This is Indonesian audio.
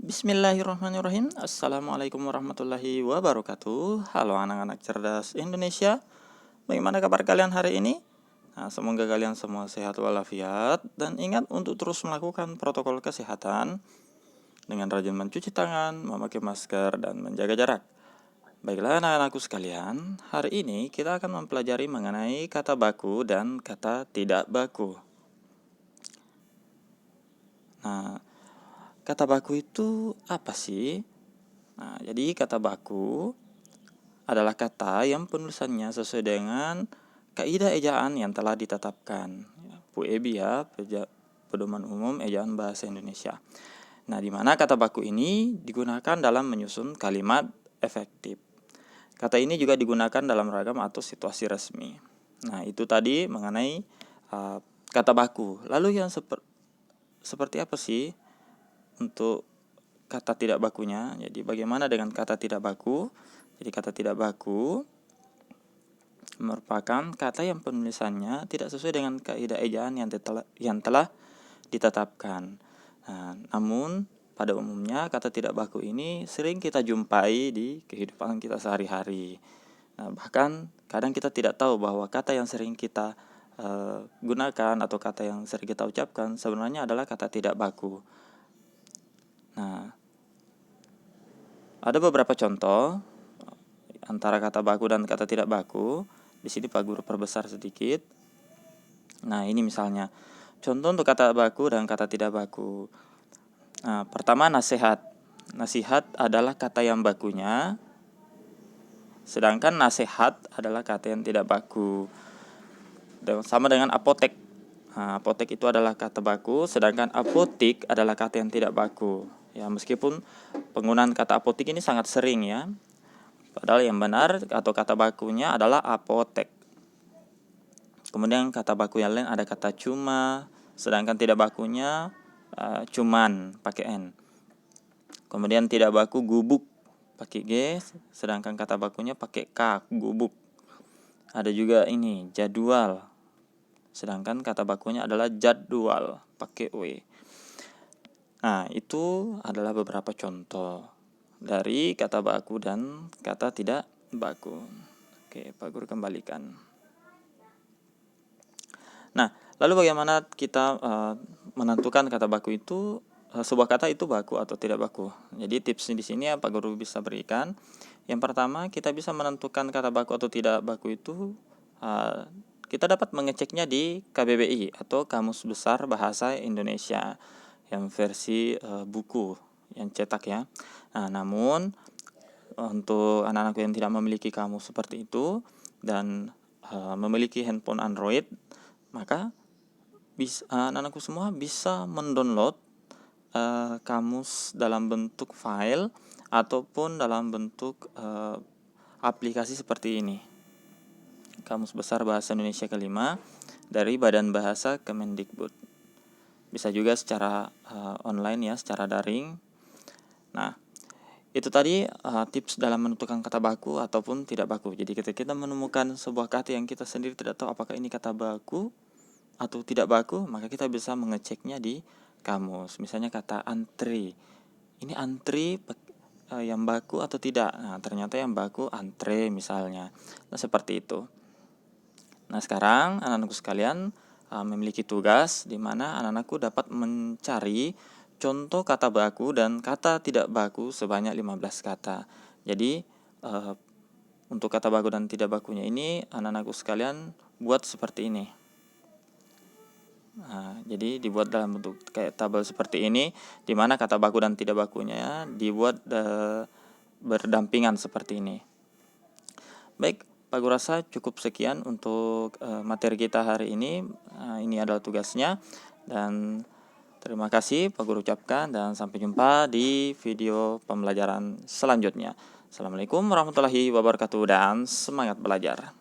Bismillahirrahmanirrahim. Assalamualaikum warahmatullahi wabarakatuh. Halo anak-anak cerdas Indonesia. Bagaimana kabar kalian hari ini? Semoga kalian semua sehat walafiat. Dan ingat untuk terus melakukan protokol kesehatan dengan rajin mencuci tangan, memakai masker, dan menjaga jarak. Baiklah anak-anakku sekalian, hari ini kita akan mempelajari mengenai kata baku dan kata tidak baku. Kata baku itu apa sih? Jadi kata baku adalah kata yang penulisannya sesuai dengan kaidah ejaan yang telah ditetapkan. PUEB ya, Pedoman Umum Ejaan Bahasa Indonesia. Di mana kata baku ini digunakan dalam menyusun kalimat efektif. Kata ini juga digunakan dalam ragam atau situasi resmi. Itu tadi mengenai kata baku. Lalu yang seperti apa sih untuk kata tidak bakunya? Jadi bagaimana dengan kata tidak baku? Jadi kata tidak baku merupakan kata yang penulisannya tidak sesuai dengan kaidah ejaan yang telah ditetapkan. Namun pada umumnya kata tidak baku ini sering kita jumpai di kehidupan kita sehari-hari. Bahkan kadang kita tidak tahu bahwa kata yang sering kita gunakan atau kata yang sering kita ucapkan sebenarnya adalah kata tidak baku. Ada beberapa contoh antara kata baku dan kata tidak baku. Di sini Pak Guru perbesar sedikit. Ini misalnya contoh untuk kata baku dan kata tidak baku. Pertama, nasihat. Nasihat adalah kata yang bakunya, sedangkan nasihat adalah kata yang tidak baku. Sama dengan apotek. Apotek itu adalah kata baku, sedangkan apotik adalah kata yang tidak baku. Ya, meskipun penggunaan kata apotik ini sangat sering ya. Padahal yang benar atau kata bakunya adalah apotek. Kemudian kata baku yang lain ada kata cuma, sedangkan tidak bakunya cuman pakai N. Kemudian tidak baku gubuk pakai G, sedangkan kata bakunya pakai K, gubuk. Ada juga ini jadwal, sedangkan kata bakunya adalah jadwal pakai W. Itu adalah beberapa contoh dari kata baku dan kata tidak baku. Oke, Pak Guru kembalikan. Lalu bagaimana kita menentukan kata baku itu, sebuah kata itu baku atau tidak baku? Jadi tips di sini Pak Guru bisa berikan. Yang pertama, kita bisa menentukan kata baku atau tidak baku itu kita dapat mengeceknya di KBBI atau Kamus Besar Bahasa Indonesia yang versi buku yang cetak ya. Namun untuk anak-anak yang tidak memiliki kamus seperti itu dan memiliki handphone Android, maka anak-anakku semua bisa mendownload kamus dalam bentuk file ataupun dalam bentuk aplikasi seperti ini. Kamus Besar Bahasa Indonesia kelima dari Badan Bahasa Kemendikbud. Bisa juga secara online ya, secara daring. Itu tadi tips dalam menentukan kata baku ataupun tidak baku. Jadi ketika kita menemukan sebuah kata yang kita sendiri tidak tahu apakah ini kata baku atau tidak baku, maka kita bisa mengeceknya di kamus. Misalnya kata antri. Ini antri yang baku atau tidak? Ternyata yang baku antre misalnya. Seperti itu. Sekarang anak-anakku sekalian memiliki tugas di mana anak-anakku dapat mencari contoh kata baku dan kata tidak baku sebanyak 15 kata. Jadi untuk kata baku dan tidak bakunya ini anak-anakku sekalian buat seperti ini. Jadi dibuat dalam bentuk kayak tabel seperti ini, di mana kata baku dan tidak bakunya dibuat berdampingan seperti ini. Baik, Pak Guru rasa cukup sekian untuk materi kita hari ini. Ini adalah tugasnya dan terima kasih Pak Guru ucapkan dan sampai jumpa di video pembelajaran selanjutnya. Assalamualaikum warahmatullahi wabarakatuh dan semangat belajar.